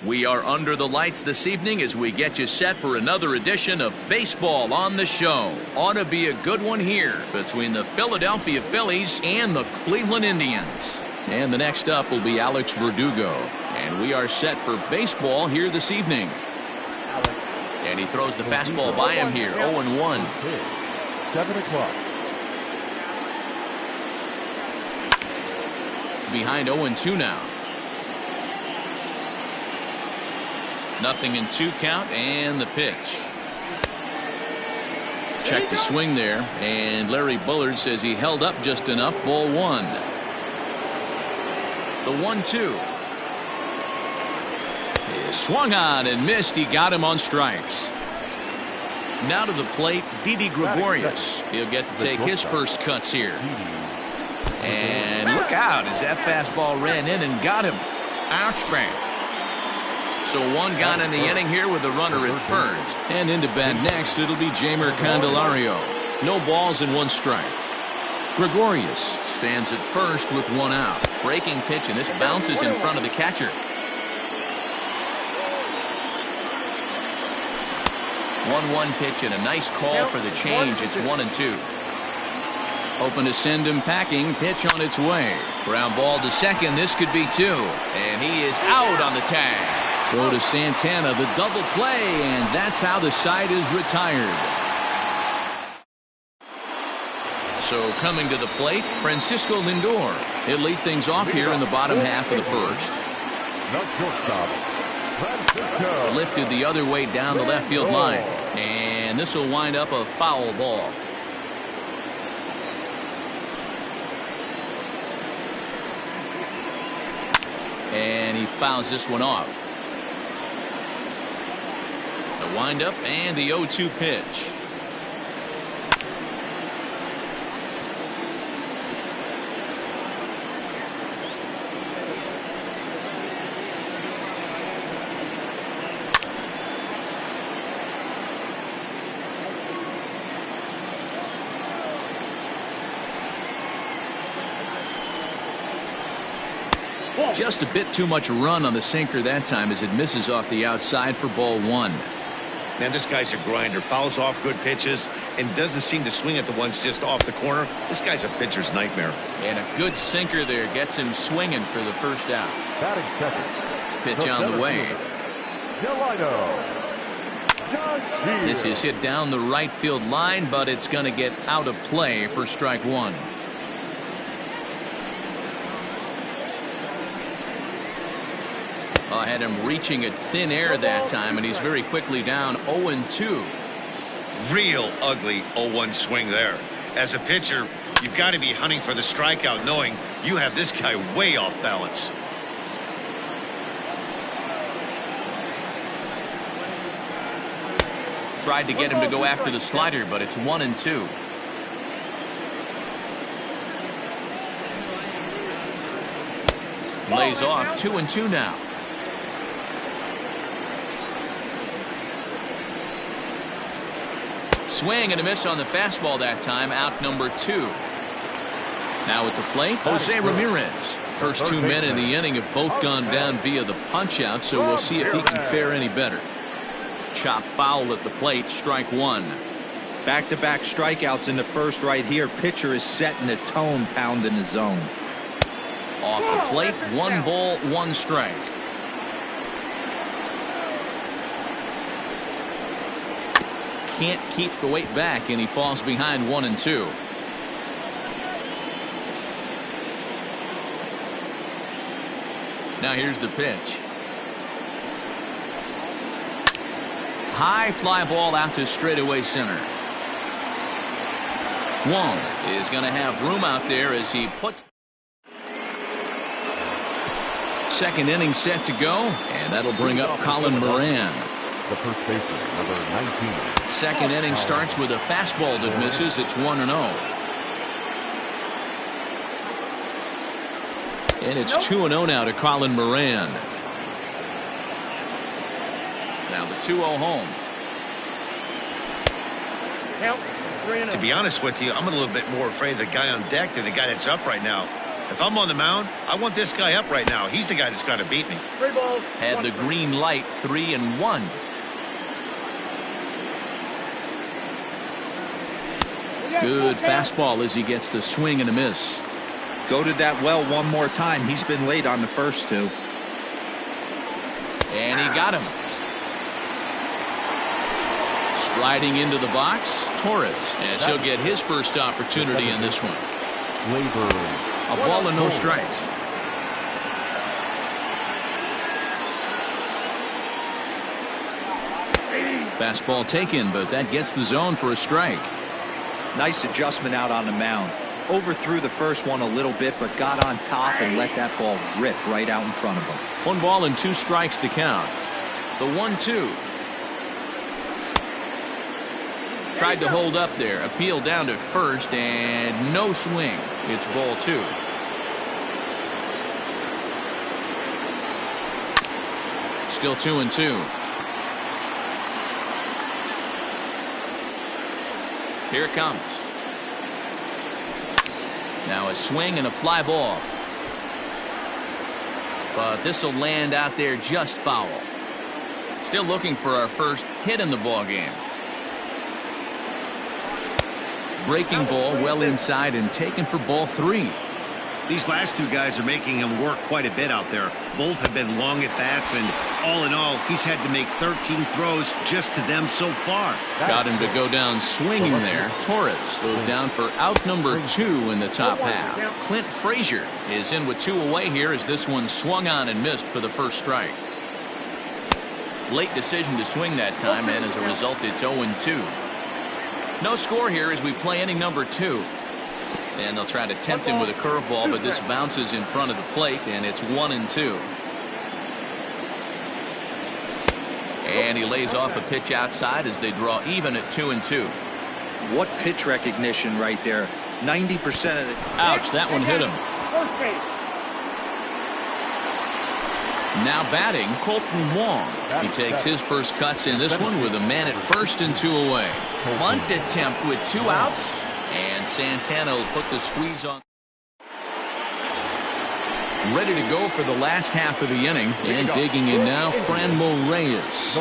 We are under the lights this evening as we get you set for another edition of Baseball on the Show. Ought to be a good one here between the Philadelphia Phillies and the Cleveland Indians. And the next up will be Alex Verdugo. And we are set for baseball here this evening. And he throws the fastball by him here, 0-1. 7 o'clock. Behind 0-2 now. Nothing in 2 count, and the pitch. Check the swing there, and Larry Bullard says he held up just enough. Ball 1. The 1-2. He swung on and missed. He got him on strikes. Now to the plate, Didi Gregorius. He'll get to take his first cuts here. And look out as that fastball ran in and got him. Ouch, bang. So 1 gone in the inning here with the runner at first. And into bat next, it'll be Jeimer Candelario. No balls and 1 strike. Gregorius stands at first with 1 out. Breaking pitch, and this bounces in front of the catcher. 1-1 pitch and a nice call for the change. It's 1-2. Hoping to send him packing. Pitch on its way. Ground ball to second. This could be 2. And he is out on the tag. Throw to Santana, the double play, and that's how the side is retired. So coming to the plate, Francisco Lindor. He'll lead things off here in the bottom half of the first. Lifted the other way down the left field line, and this will wind up a foul ball. And he fouls this one off. The windup and the 0-2 pitch. Just a bit too much run on the sinker that time as it misses off the outside for ball 1. Man, this guy's a grinder. Fouls off good pitches and doesn't seem to swing at the ones just off the corner. This guy's a pitcher's nightmare. And a good sinker there gets him swinging for the first out. Pitch on the way. This is hit down the right field line, but it's going to get out of play for strike 1. Had him reaching at thin air that time, and he's very quickly down 0-2. Real ugly 0-1 swing there. As a pitcher, you've got to be hunting for the strikeout, knowing you have this guy way off balance. Tried to get him to go after the slider, but it's 1-2. Lays off 2-2 now. Swing and a miss on the fastball that time. Out number 2. Now at the plate, Jose Ramirez. First 2 men in the inning have both gone down via the punch out, so we'll see if he can fare any better. Chop foul at the plate, strike 1. Back-to-back strikeouts in the first right here. Pitcher is setting the tone, pounding the zone. Off the plate, 1 ball, 1 strike. Can't keep the weight back, and he falls behind 1-2. Now here's the pitch. High fly ball out to straightaway center. Wong is going to have room out there as he puts. Second inning set to go, and that'll bring up Colin Moran. The first baseman, number 19. Second inning starts with a fastball that misses. It's 1-0. And it's 2-0 now to Colin Moran. Now the 2-0 home. To be honest with you, I'm a little bit more afraid of the guy on deck than the guy that's up right now. If I'm on the mound, I want this guy up right now. He's the guy that's got to beat me. Had the green light, 3-1. Good fastball as he gets the swing and a miss. Go to that well one more time. He's been late on the first two. And he got him. Striding into the box, Torres, as he'll get his first opportunity in this one. A ball and no strikes. Fastball taken, but that gets the zone for a strike. Nice adjustment out on the mound. Overthrew the first one a little bit, but got on top and let that ball rip right out in front of him. 1 ball and 2 strikes the count. The 1-2. Tried to hold up there. Appeal down to first and no swing. It's ball 2. Still 2-2. Here it comes. Now a swing and a fly ball. But this will land out there just foul. Still looking for our first hit in the ball game. Breaking ball well inside and taken for ball 3. These last two guys are making him work quite a bit out there. Both have been long at bats, and all in all, he's had to make 13 throws just to them so far. Got him to go down swinging there. Torres goes down for out number 2 in the top half. Clint Frazier is in with 2 away here as this one swung on and missed for the first strike. Late decision to swing that time, and as a result, it's 0-2. No score here as we play inning number 2. And they'll try to tempt him with a curveball, but this bounces in front of the plate, and it's 1-2. And he lays off a pitch outside as they draw even at 2-2. What pitch recognition right there. 90% of it. Ouch, that one hit him. Now batting, Colton Wong. He takes his first cuts in this one with a man at first and 2 away. Bunt attempt with 2 outs. And Santana will put the squeeze on. Ready to go for the last half of the inning. And digging in now, Franmil Reyes.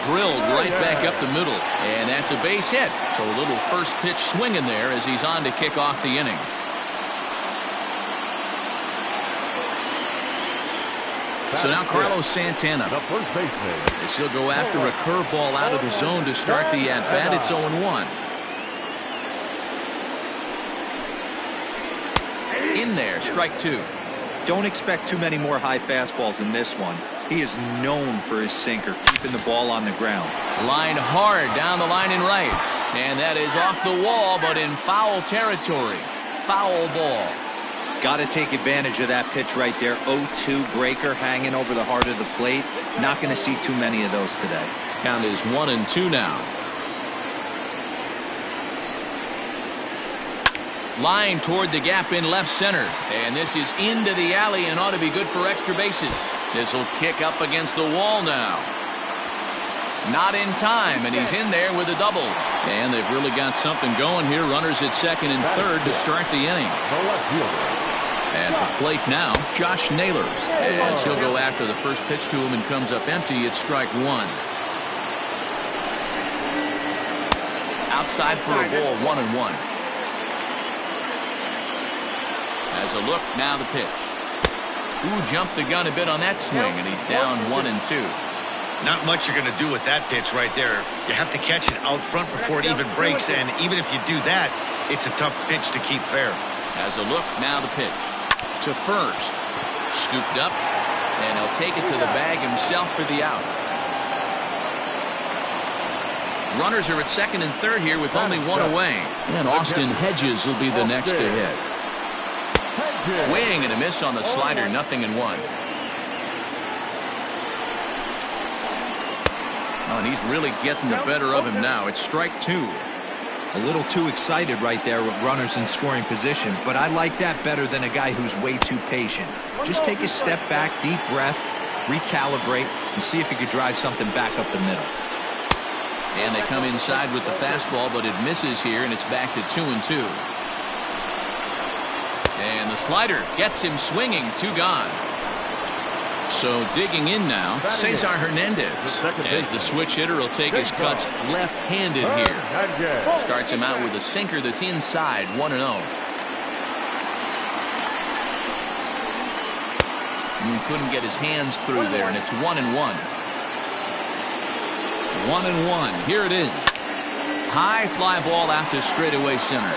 Drilled right back up the middle. And that's a base hit. So a little first pitch swinging there as he's on to kick off the inning. So now Carlos Santana. As he'll go after a curveball out of the zone to start the at-bat. It's 0-1. In there, strike 2. Don't expect too many more high fastballs in this one. He is known for his sinker, keeping the ball on the ground. Line hard down the line and right. And that is off the wall, but in foul territory. Foul ball. Got to take advantage of that pitch right there. 0-2 breaker hanging over the heart of the plate. Not going to see too many of those today. Count is 1-2 now. Line toward the gap in left center. And this is into the alley and ought to be good for extra bases. This will kick up against the wall now. Not in time, and he's in there with a double. And they've really got something going here. Runners at second and third to start the inning. At the plate now, Josh Naylor. As he'll go after the first pitch to him and comes up empty, it's strike 1. Outside for a ball, 1-1. As a look, now the pitch. Ooh, jumped the gun a bit on that swing, and he's down 1-2. Not much you're going to do with that pitch right there. You have to catch it out front before it even breaks, and even if you do that, it's a tough pitch to keep fair. As a look, now the pitch. To first. Scooped up, and he'll take it to the bag himself for the out. Runners are at second and third here with only 1 away. And Austin Hedges will be the next to hit. Swing and a miss on the slider, 0-1. Oh, and he's really getting the better of him now. It's strike 2. A little too excited right there with runners in scoring position, but I like that better than a guy who's way too patient. Just take a step back, deep breath, recalibrate, and see if you could drive something back up the middle. And they come inside with the fastball, but it misses here, and it's back to 2-2. the slider gets him swinging. 2 gone. So digging in now, Cesar Hernandez, as the switch hitter will take his cuts left-handed here. Starts him out with a sinker that's inside, 1-0. Couldn't get his hands through there, and it's 1-1. 1-1. Here it is. High fly ball out to straightaway center.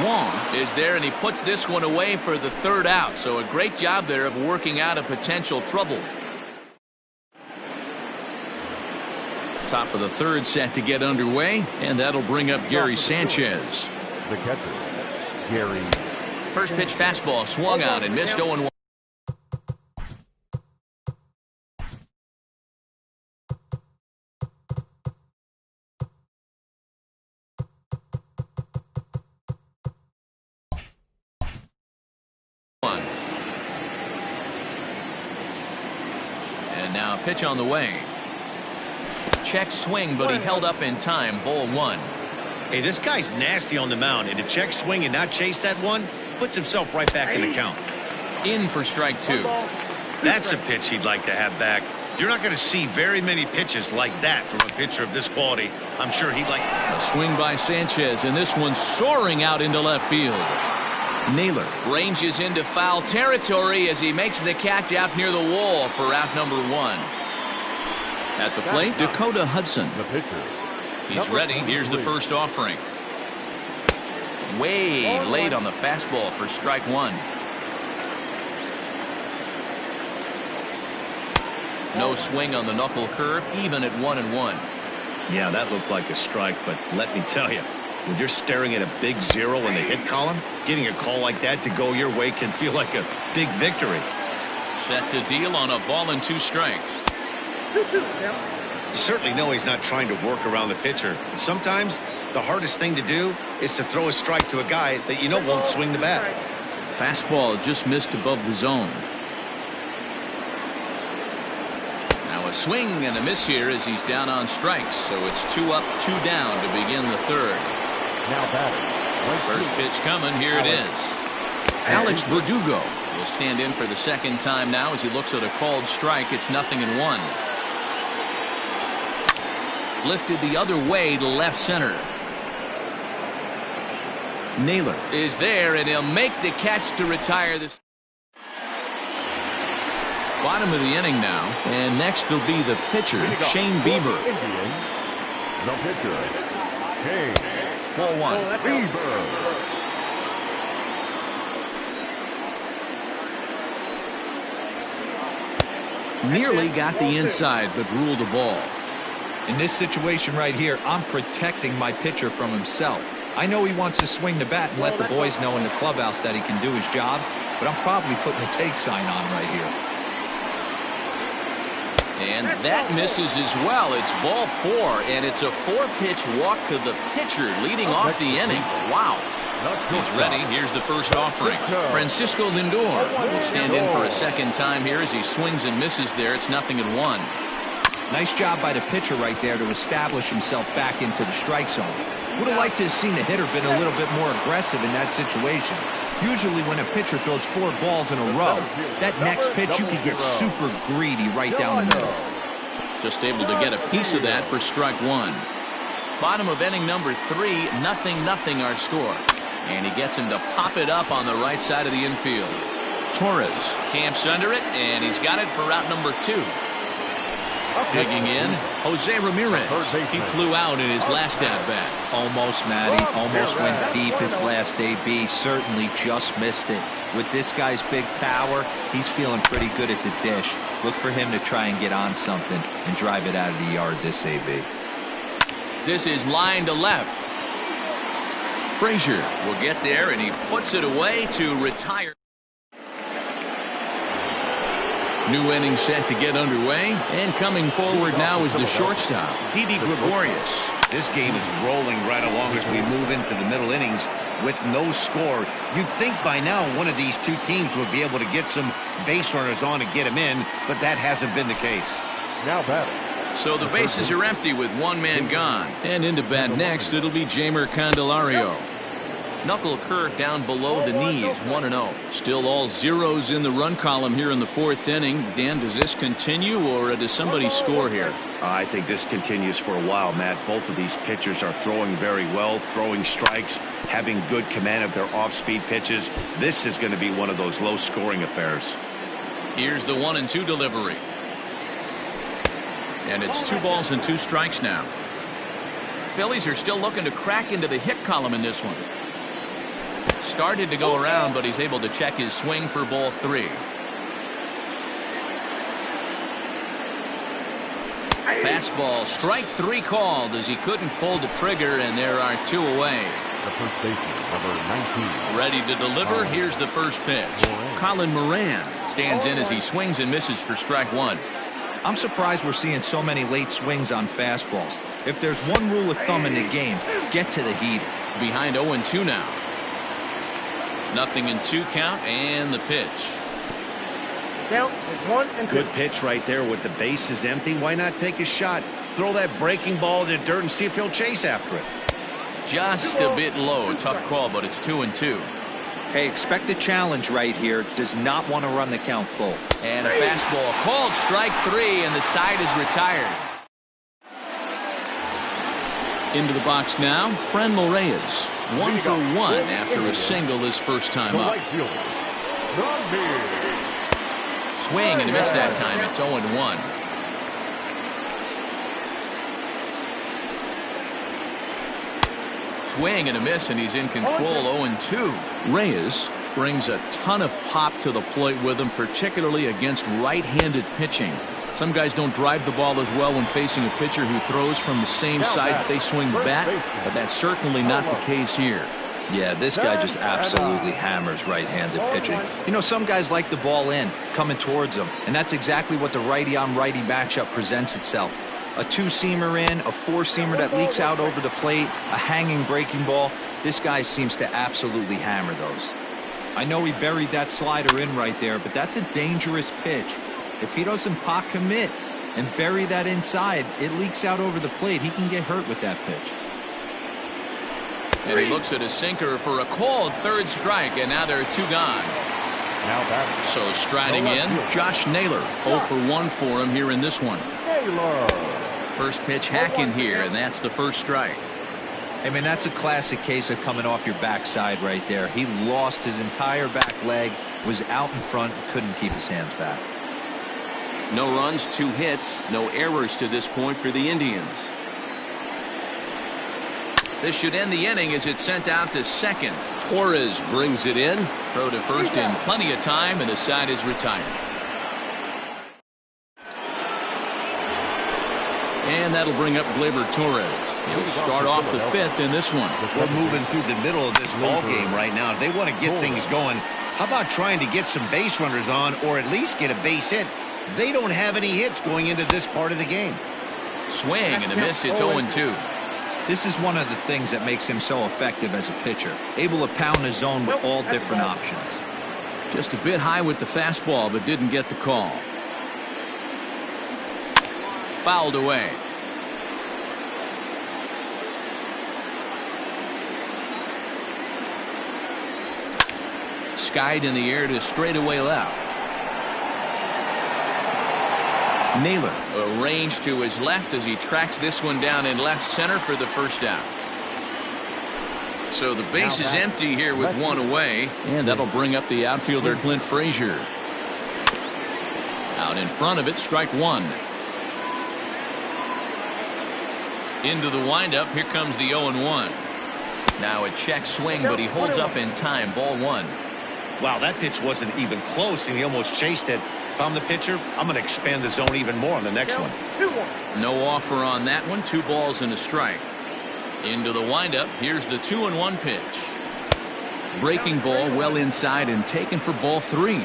Wong is there, and he puts this one away for the 3rd out. So a great job there of working out a potential trouble. Top of the 3rd set to get underway, and that'll bring up Gary Sanchez. The catcher, Gary. First pitch fastball swung on and missed 0-1. And now pitch on the way. Check swing, but he held up in time. Ball 1. Hey, this guy's nasty on the mound, and to check swing and not chase that one puts himself right back in the count. In for strike 2. That's a pitch he'd like to have back. You're not going to see very many pitches like that from a pitcher of this quality. I'm sure he'd like. A swing by Sanchez, and this one soaring out into left field. Naylor ranges into foul territory as he makes the catch out near the wall for out number 1. At the plate, Dakota Hudson. The pitcher. He's ready. Here's the first offering. Way late on the fastball for strike 1. No swing on the knuckle curve, even at 1-1. Yeah, that looked like a strike, but let me tell you, when you're staring at a big 0 in the hit column, getting a call like that to go your way can feel like a big victory. Set to deal on a ball and 2 strikes. You certainly know he's not trying to work around the pitcher. But sometimes the hardest thing to do is to throw a strike to a guy that you know won't swing the bat. Fastball just missed above the zone. Now a swing and a miss here as he's down on strikes. So it's 2 up, 2 down to begin the 3rd. Now batting. First pitch coming. Here it is. Alex Verdugo will stand in for the 2nd time now as he looks at a called strike. It's 0-1. Lifted the other way to left center. Naylor is there, and he'll make the catch to retire this. Bottom of the inning now, and next will be the pitcher, Shane Bieber. The pitcher, Shane. Ball 1. Bieber. Nearly got the inside, but ruled a ball. In this situation right here, I'm protecting my pitcher from himself. I know he wants to swing the bat and let the boys know in the clubhouse that he can do his job, but I'm probably putting a take sign on right here. And that misses as well. It's ball 4, and it's a 4-pitch walk to the pitcher leading off the inning. Wow. He's ready. Here's the first offering. Francisco Lindor will stand in for a 2nd time here as he swings and misses there. It's 0-1. Nice job by the pitcher right there to establish himself back into the strike zone. Would have liked to have seen the hitter been a little bit more aggressive in that situation. Usually when a pitcher throws 4 balls in a row, that next pitch you could get super greedy right down the middle. Just able to get a piece of that for strike 1. Bottom of inning number 3, 0-0 our score. And he gets him to pop it up on the right side of the infield. Torres camps under it, and he's got it for out number 2. Digging in, Jose Ramirez. He flew out in his last at-bat. Almost, Matty. Almost went deep his last AB. Certainly just missed it. With this guy's big power, he's feeling pretty good at the dish. Look for him to try and get on something and drive it out of the yard this AB. This is line to left. Frazier will get there, and he puts it away to retire. New inning set to get underway, and coming forward now is the shortstop, Didi Gregorius. This game is rolling right along as we move into the middle innings with no score. You'd think by now one of these 2 teams would be able to get some base runners on and get them in, but that hasn't been the case. Now batting. So the bases are empty with 1 man gone. And into bat next, it'll be Jamer Candelario. Knuckle curve down below the knees, 1-0. Still all zeros in the run column here in the fourth inning. Dan, does this continue, or does somebody score here? I think this continues for a while, Matt. Both of these pitchers are throwing very well, throwing strikes, having good command of their off-speed pitches. This is going to be one of those low-scoring affairs. Here's the 1-2 delivery. And it's 2 balls and 2 strikes now. Phillies are still looking to crack into the hit column in this one. Started to go around, but he's able to check his swing for ball 3. Fastball, strike 3 called as he couldn't pull the trigger, and there are 2 away. The first baseman, number 19. Ready to deliver. Here's the first pitch. Colin Moran stands in as he swings and misses for strike 1. I'm surprised we're seeing so many late swings on fastballs. If there's one rule of thumb in the game, get to the heater. Behind 0-2 now. 0-2 count, and the pitch. Count is 1-2. Good pitch right there with the bases empty. Why not take a shot? Throw that breaking ball in the dirt and see if he'll chase after it. Just a bit low. Tough call, but it's 2-2. Hey, expect a challenge right here. Does not want to run the count full. And a fastball called strike 3, and the side is retired. Into the box now, Franmil Reyes. 1 for 1 after a single his first time up. Swing and a miss that time. It's 0-1. Swing and a miss, and he's in control. 0-2. Reyes brings a ton of pop to the plate with him, particularly against right-handed pitching. Some guys don't drive the ball as well when facing a pitcher who throws from the same side that they swing the bat, but that's certainly not the case here. Yeah, this guy just absolutely hammers right-handed pitching. You know, some guys like the ball in, coming towards them, and that's exactly what the righty-on-righty matchup presents itself. A 2-seamer in, a 4-seamer that leaks out over the plate, a hanging breaking ball. This guy seems to absolutely hammer those. I know he buried that slider in right there, but that's a dangerous pitch. If he doesn't pot commit and bury that inside, it leaks out over the plate. He can get hurt with that pitch. And he looks at a sinker for a called 3rd strike, and now there are 2 gone. Now batting. So striding in, Josh Naylor. 0 for 1 for him here in this one. First pitch hacking here, and that's the first strike. I mean, that's a classic case of coming off your backside right there. He lost his entire back leg, was out in front, couldn't keep his hands back. No runs, 2 hits, no errors to this point for the Indians. This should end the inning as it's sent out to second. Torres brings it in. Throw to first in plenty of time, and the side is retired. And that'll bring up Gleyber Torres. He'll start off the 5th in this one. We're moving through the middle of this ball game right now. They want to get things going. How about trying to get some base runners on, or at least get a base hit? They don't have any hits going into this part of the game. Swing and a miss. It's 0-2. This is one of the things that makes him so effective as a pitcher. Able to pound his zone with all different options. Just a bit high with the fastball, but didn't get the call. Fouled away. Skied in the air to straightaway left. Naylor arranged to his left as he tracks this one down in left center for the first out. So the base is empty here with 1 away, and that'll bring up the outfielder Clint Frazier. Out in front of it, strike 1. Into the windup, here comes the 0-1. Now a check swing, but he holds up in time. Ball 1. Wow, that pitch wasn't even close, and he almost chased it. If I'm the pitcher, I'm going to expand the zone even more on the next one. No offer on that one. 2 balls and a strike. Into the windup. Here's the 2-1 pitch. Breaking ball well inside and taken for ball 3.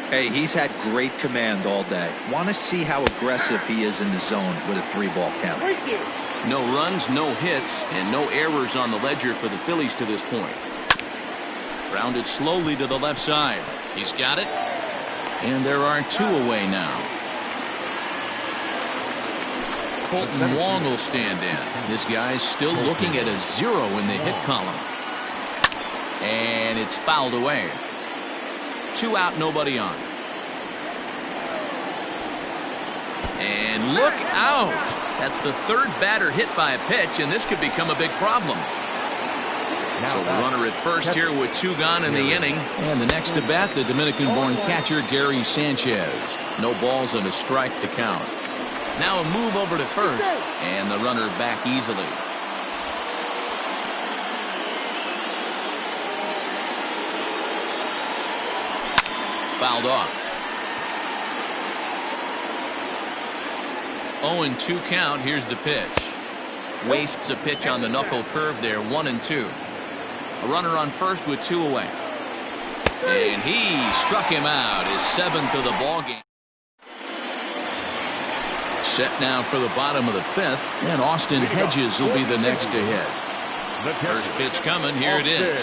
Hey, he's had great command all day. Want to see how aggressive he is in the zone with a 3-ball count. No runs, no hits, and no errors on the ledger for the Phillies to this point. Grounded slowly to the left side. He's got it. And there are 2 away now. Colton Wong will stand in. This guy's still looking at a 0 in the hit column. And it's fouled away. 2 out, nobody on. And look out! That's the 3rd batter hit by a pitch, and this could become a big problem. So the runner at first here with 2 gone in the inning. And the next to bat, the Dominican-born catcher, Gary Sanchez. No balls and a strike to count. Now a move over to first, and the runner back easily. Fouled off. 0-2 count. Here's the pitch. Wastes a pitch on the knuckle curve there. 1-2. A runner on first with 2 away. And he struck him out. His 7th of the ball game. Set now for the bottom of the 5th, and Austin Hedges will be the next to hit. First pitch coming. Here it is.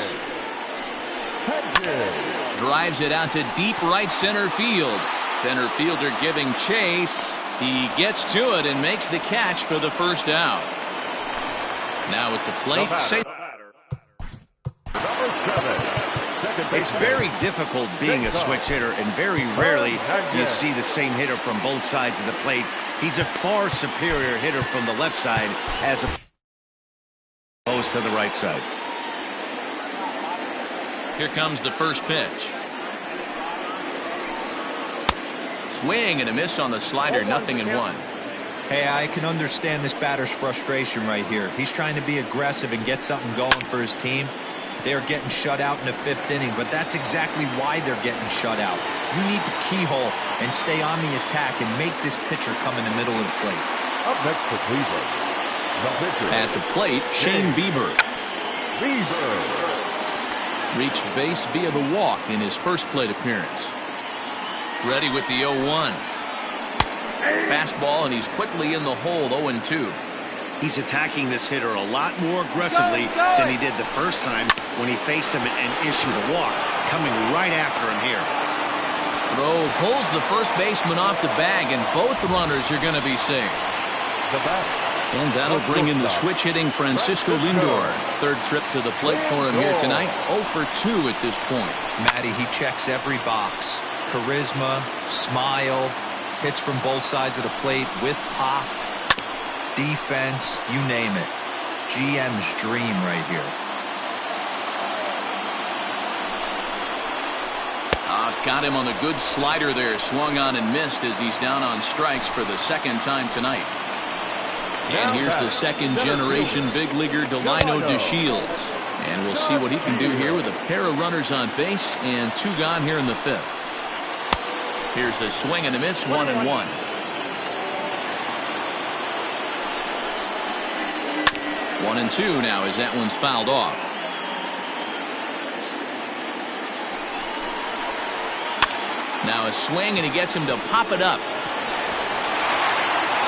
Drives it out to deep right center field. Center fielder giving chase. He gets to it and makes the catch for the first out. Now at the plate, It's very difficult being a switch hitter, and very rarely do you see the same hitter from both sides of the plate. He's a far superior hitter from the left side as opposed to the right side. Here comes the first pitch. Swing and a miss on the slider. 0-1. Hey, I can understand this batter's frustration right here. He's trying to be aggressive and get something going for his team. They're getting shut out in the 5th inning, but that's exactly why they're getting shut out. You need to keyhole and stay on the attack and make this pitcher come in the middle of the plate. Up next for Cleveland, the pitcher. At the plate, Shane Bieber. Reached base via the walk in his first plate appearance. Ready with the 0-1. Fastball, and he's quickly in the hole. 0-2. He's attacking this hitter a lot more aggressively than he did the first time when he faced him and issued a walk. Coming right after him here. Throw pulls the first baseman off the bag, and both runners are going to be safe. And that'll bring in the switch-hitting Francisco Lindor. 3rd trip to the plate for him here tonight. 0 for 2 at this point. Matty, he checks every box. Charisma, smile, hits from both sides of the plate with pop, defense, you name it. GM's dream right here. Got him on a good slider there. Swung on and missed as he's down on strikes for the 2nd time tonight. And here's the 2nd generation big leaguer, Delino DeShields. And we'll see what he can do here with a pair of runners on base and 2 gone here in the 5th. Here's a swing and a miss. 1-1. One and 2 now as that one's fouled off. Now a swing, and he gets him to pop it up.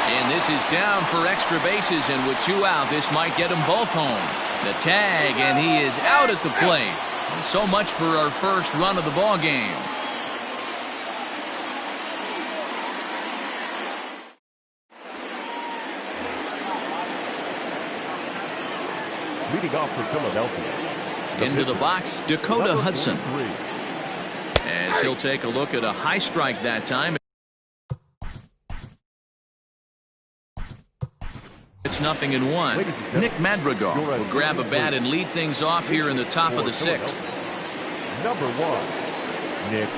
And this is down for extra bases, and with 2 out, this might get them both home. The tag, and he is out at the plate. So much for our first run of the ball game. Leading off for Philadelphia. Into the box, Dakota Hudson. As he'll take a look at a high strike that time. It's 0-1. Nick Madrigal will grab a bat and lead things off here in the top of the 6th. Number 1, Nick.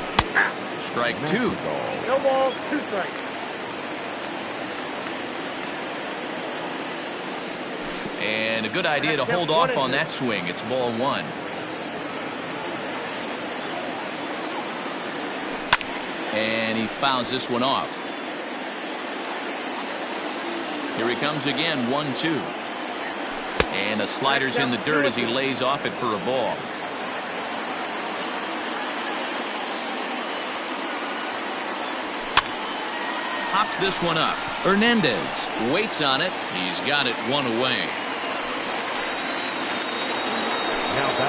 Strike 2. No ball, 2 strikes. And a good idea to hold off on that swing. It's ball 1. And he fouls this one off. Here he comes again. 1-2. And the slider's in the dirt as he lays off it for a ball. Pops this one up. Hernandez waits on it. He's got it 1 away.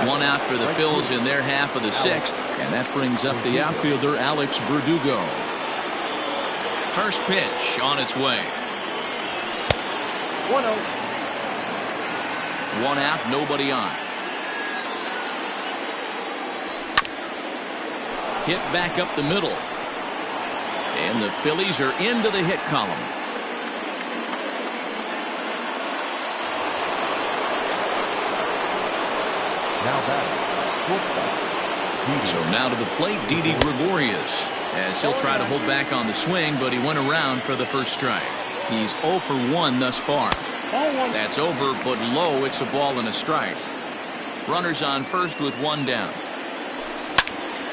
1 out for the Phils in their half of the 6th. And that brings up the outfielder, Alex Verdugo. First pitch on its way. 1-0. 1 out, nobody on. Hit back up the middle. And the Phillies are into the hit column. Now batting, shortstop. So now to the plate, Didi Gregorius, as he'll try to hold back on the swing, but he went around for the first strike. He's 0 for 1 thus far. That's over, but low. It's a ball and a strike. Runners on first with one down.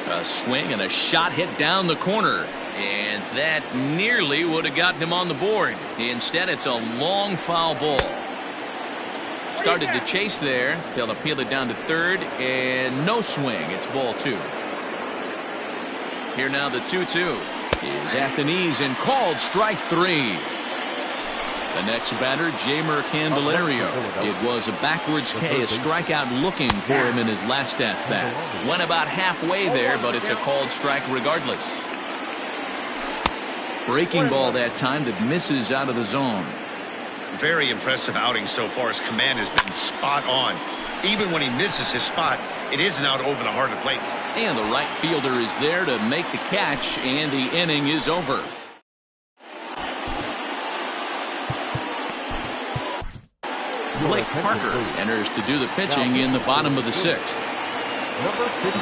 A swing and a shot hit down the corner. And that nearly would have gotten him on the board. Instead, it's a long foul ball. Started to chase there. They'll appeal it down to third, and no swing. It's ball 2. Here now the 2-2 is at the knees and called strike 3. The next batter, Jamer Candelario. It was a backwards K, a strikeout looking for him in his last at-bat. Went about halfway there, but it's a called strike regardless. Breaking ball that time that misses out of the zone. Very impressive outing so far. His command has been spot on. Even when he misses his spot, it isn't out over the heart of the plate. And the right fielder is there to make the catch, and the inning is over. Blake Parker enters to do the pitching in the bottom of the 6th.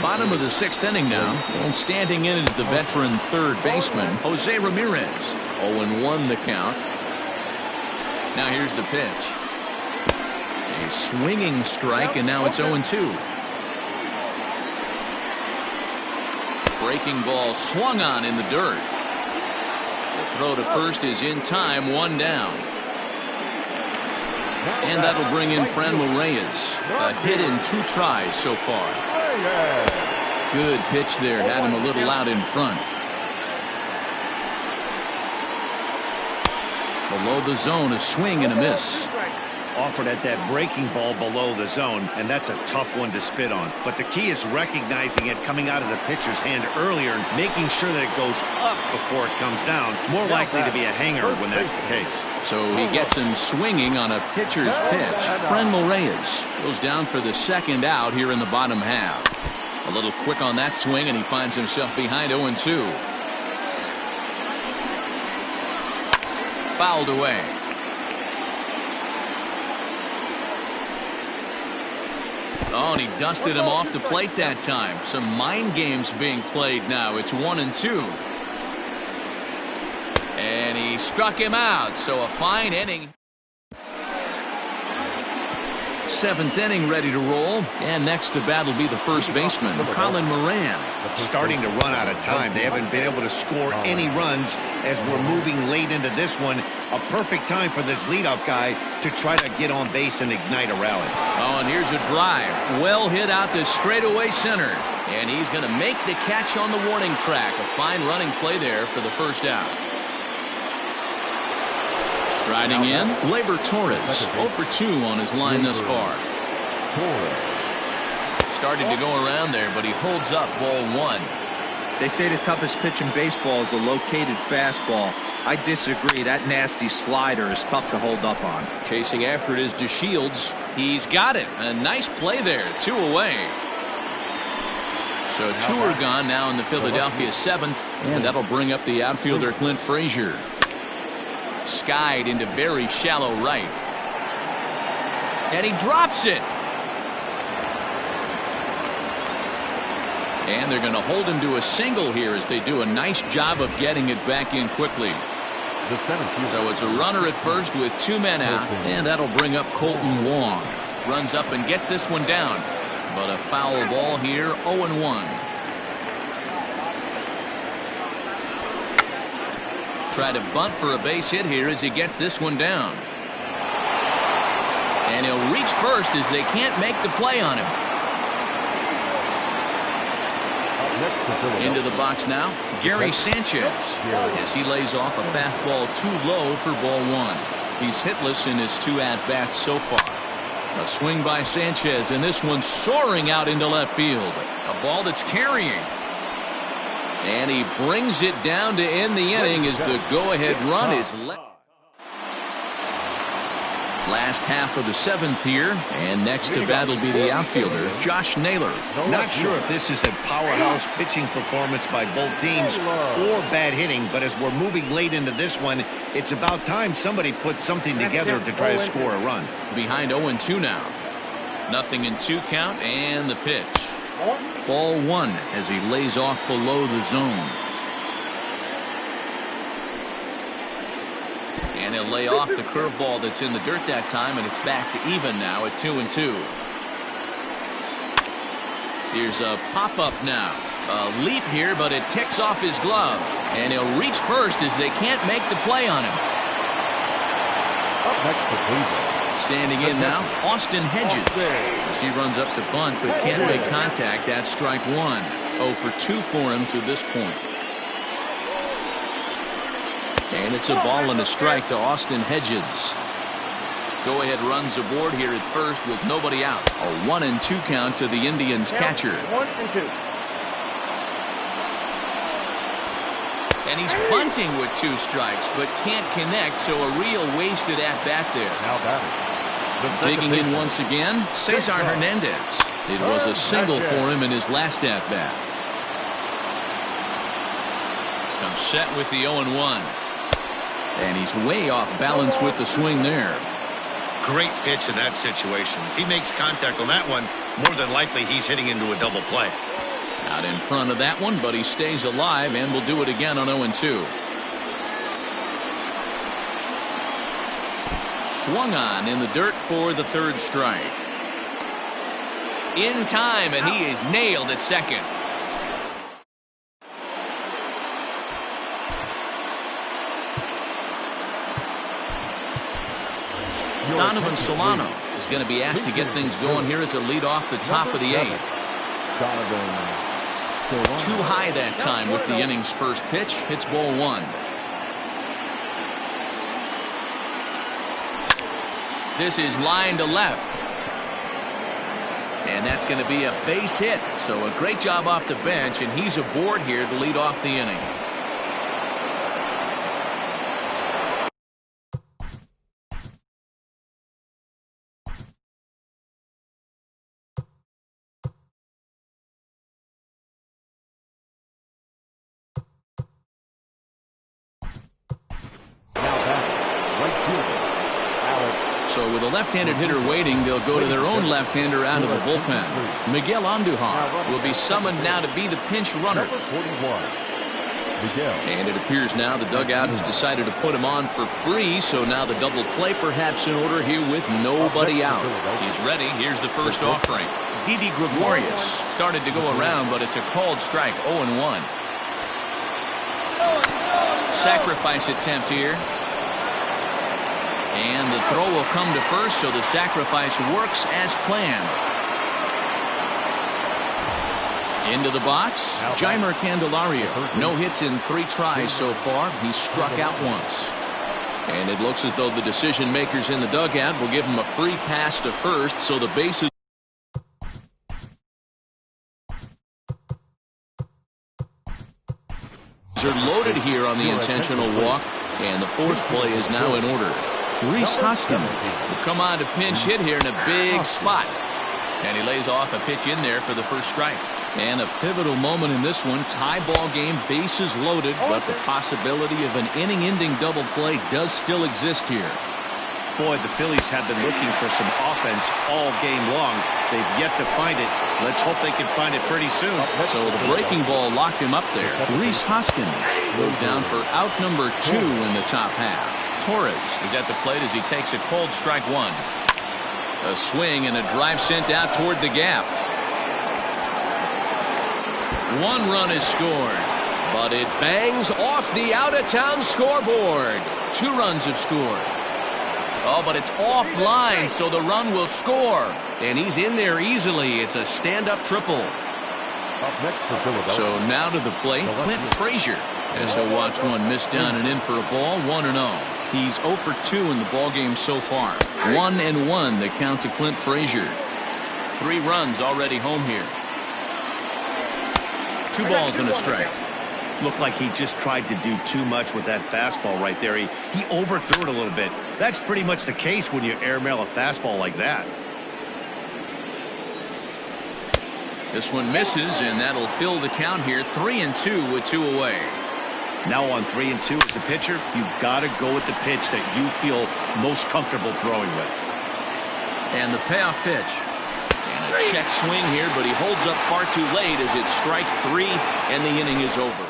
Bottom of the 6th inning now, and standing in is the veteran third baseman, Jose Ramirez. 0-1 the count. Now here's the pitch. A swinging strike, and now it's 0-2. Breaking ball swung on in the dirt. The throw to first is in time, 1 down. And that'll bring in Franmil Reyes. A hit in 2 tries so far. Good pitch there. Had him a little out in front. Below the zone, a swing and a miss. Offered at that breaking ball below the zone, and that's a tough one to spit on. But the key is recognizing it coming out of the pitcher's hand earlier and making sure that it goes up before it comes down. More likely to be a hanger when that's the case. So he gets him swinging on a pitcher's pitch. Franmil Reyes goes down for the second out here in the bottom half. A little quick on that swing, and he finds himself behind 0-2. Fouled away. Oh, and he dusted him off the plate that time. Some mind games being played now. It's 1-2. And he struck him out. So a fine inning. 7th inning ready to roll. And next to bat will be the first baseman, Colin Moran. Starting to run out of time. They haven't been able to score any runs as we're moving late into this one. A perfect time for this leadoff guy to try to get on base and ignite a rally. Oh, and here's a drive. Well hit out to straightaway center. And he's going to make the catch on the warning track. A fine running play there for the first out. Striding in, Gleyber Torres. 0 for 2 on his line thus far. Starting to go around there, but he holds up ball 1. They say the toughest pitch in baseball is a located fastball. I disagree. That nasty slider is tough to hold up on. Chasing after it is DeShields. He's got it. A nice play there. 2 away. So 2 are gone now in the Philadelphia 7th, and that'll bring up the outfielder Clint Frazier. Skied into very shallow right. And he drops it. And they're going to hold him to a single here as they do a nice job of getting it back in quickly. So it's a runner at first with 2 men out, and that'll bring up Colton Wong. Runs up and gets this one down. But a foul ball here, 0-1. Try to bunt for a base hit here as he gets this one down. And he'll reach first as they can't make the play on him. Into the box now, Gary Sanchez, as he lays off a fastball too low for ball 1. He's hitless in his 2 at-bats so far. A swing by Sanchez, and this one soaring out into left field. A ball that's carrying. And he brings it down to end the inning as the go-ahead run is left. Last half of the 7th here, and next to bat will be the outfielder, Josh Naylor. Not sure if this is a powerhouse pitching performance by both teams or bad hitting, but as we're moving late into this one, it's about time somebody puts something together to try to score a run. Behind 0-2 now. 0-2 count, and the pitch. Ball 1 as he lays off below the zone. And he'll lay off the curveball that's in the dirt that time, and it's back to even now at 2-2. Here's a pop-up now. A leap here, but it ticks off his glove. And he'll reach first as they can't make the play on him. Up next for Cleveland. Standing in now, Austin Hedges. As he runs up to bunt, but can't make contact. That's strike 1. 0 for 2 for him to this point. And it's a ball and a strike to Austin Hedges. Go-ahead runs aboard here at first with nobody out. A 1-2 count to the Indians catcher. 1-2. And he's bunting with 2 strikes, but can't connect, so a real wasted at-bat there. Now batting. Digging in once again, Cesar Hernandez. It was a single for him in his last at-bat. Comes set with the 0-1. And he's way off balance with the swing there. Great pitch in that situation. If he makes contact on that one, more than likely he's hitting into a double play. Out in front of that one, but he stays alive and will do it again on 0-2. Swung on in the dirt for the 3rd strike. In time, and he is nailed at second. Donovan Solano is going to be asked to get things going here as a lead off the top of the 8th. Too high that time with the inning's first pitch. Hits ball 1. This is line to left. And that's going to be a base hit. So a great job off the bench, and he's aboard here to lead off the inning. So with a left-handed hitter waiting, they'll go to their own left-hander out of the bullpen. Miguel Andujar will be summoned now to be the pinch runner. And it appears now the dugout has decided to put him on for free, so now the double play perhaps in order here with nobody out. He's ready. Here's the first offering. Didi Gregorius started to go around, but it's a called strike. 0-1. Sacrifice attempt here. And the throw will come to first, so the sacrifice works as planned. Into the box, Jeimer Candelario. No hits in 3 tries so far. He's struck out once. And it looks as though the decision makers in the dugout will give him a free pass to first, so the bases are loaded here on the intentional walk, and the force play is now in order. Rhys Hoskins will come on to pinch hit here in a big spot. And he lays off a pitch in there for the first strike. And a pivotal moment in this one. Tie ball game, bases loaded, but the possibility of an inning-ending double play does still exist here. Boy, the Phillies have been looking for some offense all game long. They've yet to find it. Let's hope they can find it pretty soon. So the breaking ball locked him up there. Rhys Hoskins goes down for out number 2 in the top half. Torres is at the plate as he takes a cold strike 1. A swing and a drive sent out toward the gap. 1 run is scored, but it bangs off the out-of-town scoreboard. 2 runs have scored. Oh, but it's offline, so the run will score. And he's in there easily. It's a stand-up triple. Up next for Philadelphia. So now to the plate, Clint Frazier. As he'll watch one miss down and in for a ball, 1-0. He's 0 for 2 in the ballgame so far. 1-1 the count to Clint Frazier. 3 runs already home here. 2 balls and a strike. Looked like he just tried to do too much with that fastball right there. He overthrew it a little bit. That's pretty much the case when you airmail a fastball like that. This one misses, and that'll fill the count here. 3-2 with 2 away. Now on 3-2 as a pitcher, you've got to go with the pitch that you feel most comfortable throwing with. And the payoff pitch. And a check swing here, but he holds up far too late as it's strike 3, and the inning is over.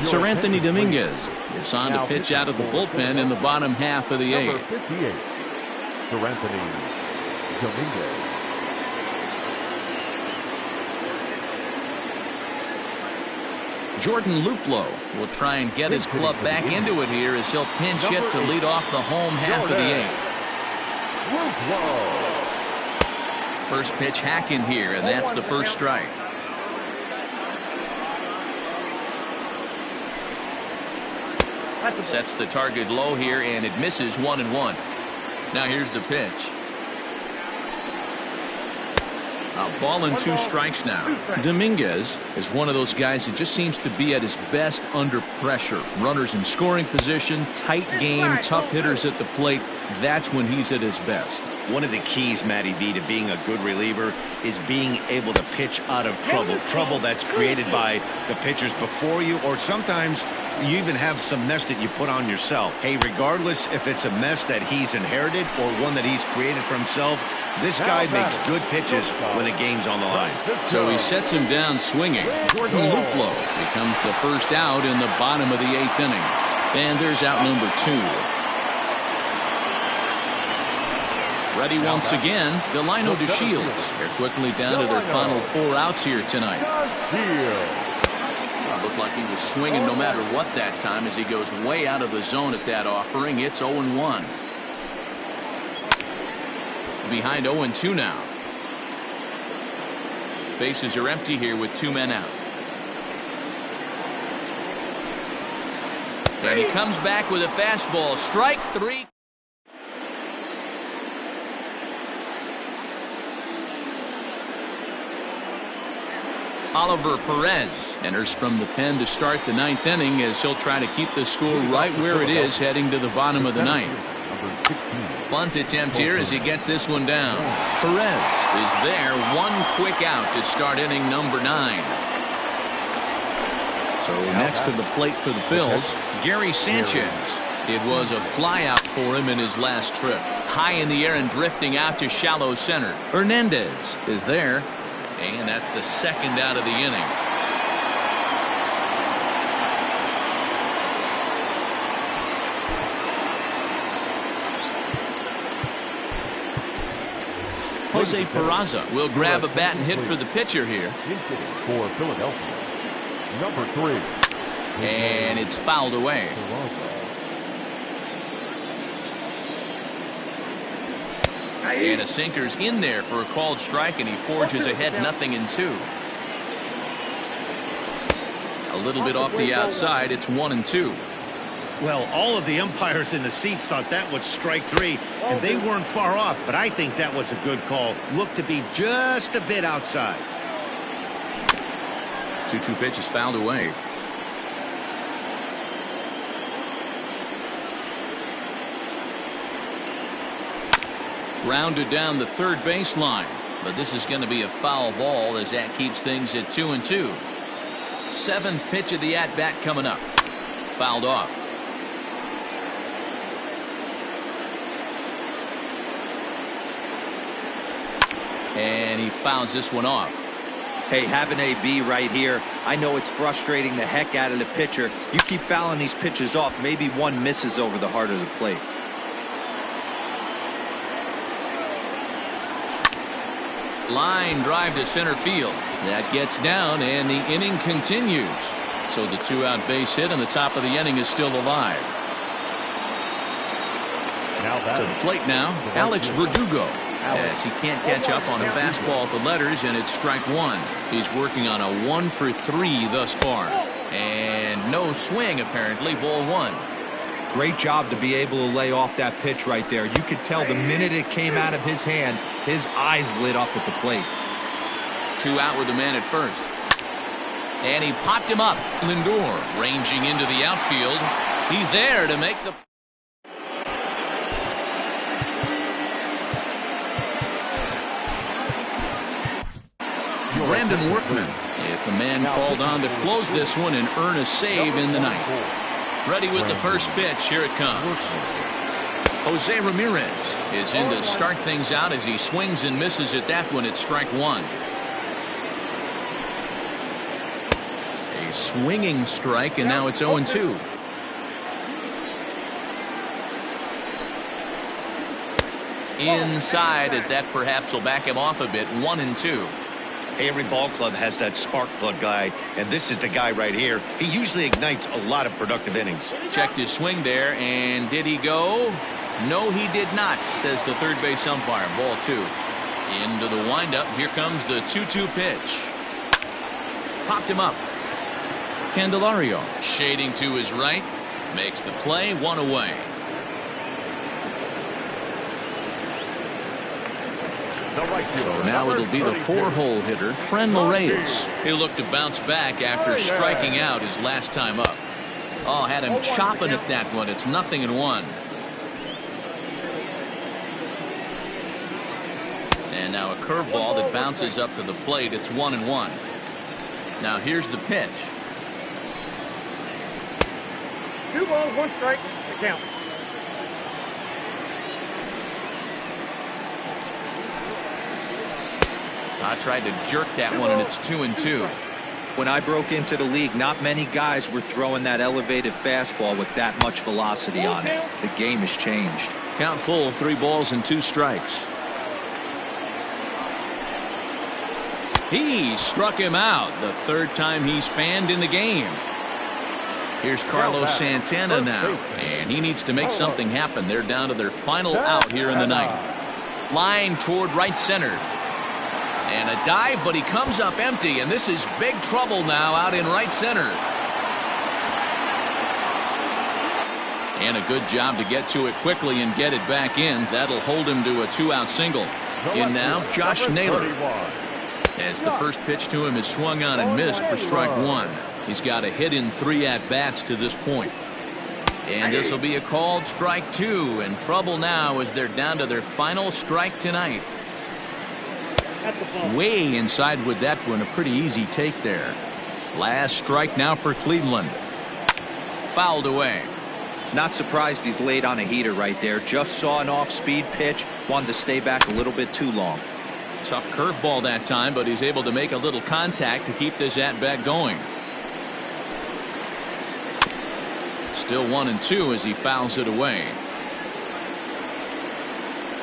Sir Anthony Dominguez is on to pitch out of the bullpen in the bottom half of the 8th. Number 58, Sir Anthony Dominguez. Jordan Luplow will try and get his club back into it here as he'll pinch hit to lead off the home half of the 8th. First pitch hacking here, and that's the first strike. Sets the target low here, and it misses 1-1. Now here's the pitch. A ball and 2 strikes now. Dominguez is one of those guys that just seems to be at his best under pressure. Runners in scoring position, tight game, tough hitters at the plate. That's when he's at his best. One of the keys, Matty V, to being a good reliever is being able to pitch out of trouble. Trouble that's created by the pitchers before you, or sometimes you even have some mess that you put on yourself. Hey, regardless if it's a mess that he's inherited or one that he's created for himself, this guy makes good pitches when the game's on the line. So he sets him down swinging. Jordan Luplow becomes the first out in the bottom of the 8th inning. And there's out number 2. Ready once again, Delino DeShields. They're quickly down to their final 4 outs here tonight. Looked like he was swinging no matter what that time as he goes way out of the zone at that offering. It's 0-1. Behind 0-2 now. Bases are empty here with 2 men out. And he comes back with a fastball. Strike 3. Oliver Perez enters from the pen to start the 9th inning as he'll try to keep the score right where it is heading to the bottom of the 9th. Bunt attempt here as he gets this one down. Perez is there, 1 quick out to start inning number 9. So next to the plate for the Phils, Gary Sanchez. It was a fly out for him in his last trip. High in the air and drifting out to shallow center. Hernandez is there. And that's the 2nd out of the inning. Jose Peraza will grab a bat and hit for the pitcher here. For Philadelphia, number 3. And it's fouled away. And a sinker's in there for a called strike, and he forges ahead 0-2. A little bit off the outside. It's 1-2. Well, all of the umpires in the seats thought that was strike 3, and they weren't far off, but I think that was a good call. Looked to be just a bit outside. 2-2 pitch is fouled away. Grounded down the third baseline, but this is going to be a foul ball as that keeps things at 2-2. 7th pitch of the at-bat coming up. Fouled off. And he fouls this one off. Hey, have an AB right here. I know it's frustrating the heck out of the pitcher. You keep fouling these pitches off, maybe one misses over the heart of the plate. Line drive to center field. That gets down, and the inning continues. So the 2-out base hit on the top of the inning is still alive. To the plate now, Alex Verdugo. As he can't catch up on a fastball at the letters, and it's strike 1. He's working on a 1-for-3 thus far. And no swing, apparently, ball 1. Great job to be able to lay off that pitch right there. You could tell the minute it came out of his hand, his eyes lit up at the plate. 2 out with the man at first. And he popped him up. Lindor ranging into the outfield. He's there to make the... Brandon Workman, if the man called on to close this one and earn a save in the ninth. Ready with the first pitch. Here it comes. Jose Ramirez is in to start things out as he swings and misses at that one at strike 1. A swinging strike, and now it's 0-2. Inside, as that perhaps will back him off a bit. 1-2. Every ball club has that spark plug guy, and this is the guy right here. He usually ignites a lot of productive innings. Checked his swing there, and did he go? No, he did not, says the third base umpire. Ball 2. Into the windup. Here comes the 2-2 pitch. Popped him up. Candelario shading to his right. Makes the play. 1 away. So now it'll be the 4-hole hitter, Franmil Reyes. He'll look to bounce back after striking out his last time up. Oh, had him chopping at that one. It's 0-1. And now a curveball that bounces up to the plate. It's 1-1. Now here's the pitch. 2 balls, 1 strike. The count. I tried to jerk that one, and it's 2-2. When I broke into the league, not many guys were throwing that elevated fastball with that much velocity on it. The game has changed. Count full, 3 balls and 2 strikes. He struck him out, the 3rd time he's fanned in the game. Here's Carlos Santana now, and he needs to make something happen. They're down to their final out here in the ninth. Line toward right center. And a dive, but he comes up empty, and this is big trouble now out in right center. And a good job to get to it quickly and get it back in. That'll hold him to a 2-out single. In now, Josh Naylor. As the first pitch to him is swung on and missed for strike 1. He's got a hit in 3 at-bats to this point. And this will be a called strike 2. And trouble now as they're down to their final strike tonight. Way inside with that one. A pretty easy take there. Last strike now for Cleveland. Fouled away. Not surprised he's laid on a heater right there. Just saw an off-speed pitch. Wanted to stay back a little bit too long. Tough curveball that time, but he's able to make a little contact to keep this at-bat going. Still 1-2 as he fouls it away.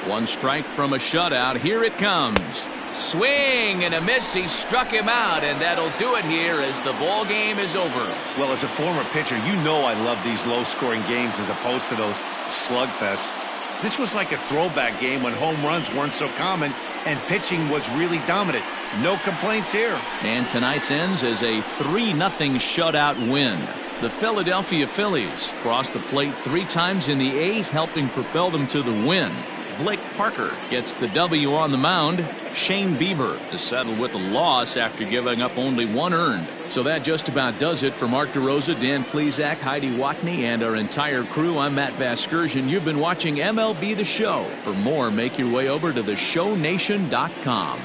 1 strike from a shutout. Here it comes. Swing and a miss. He struck him out, and that'll do it here as the ball game is over. Well, as a former pitcher, you know I love these low-scoring games as opposed to those slugfests. This was like a throwback game when home runs weren't so common and pitching was really dominant. No complaints here. And tonight's ends as a 3-0 shutout win. The Philadelphia Phillies crossed the plate 3 times in the 8th, helping propel them to the win. Blake Parker gets the W on the mound. Shane Bieber is settled with a loss after giving up only 1 earned. So that just about does it for Mark DeRosa, Dan Plesac, Heidi Watney, and our entire crew. I'm Matt Vasgersian. You've been watching MLB The Show. For more, make your way over to theshownation.com.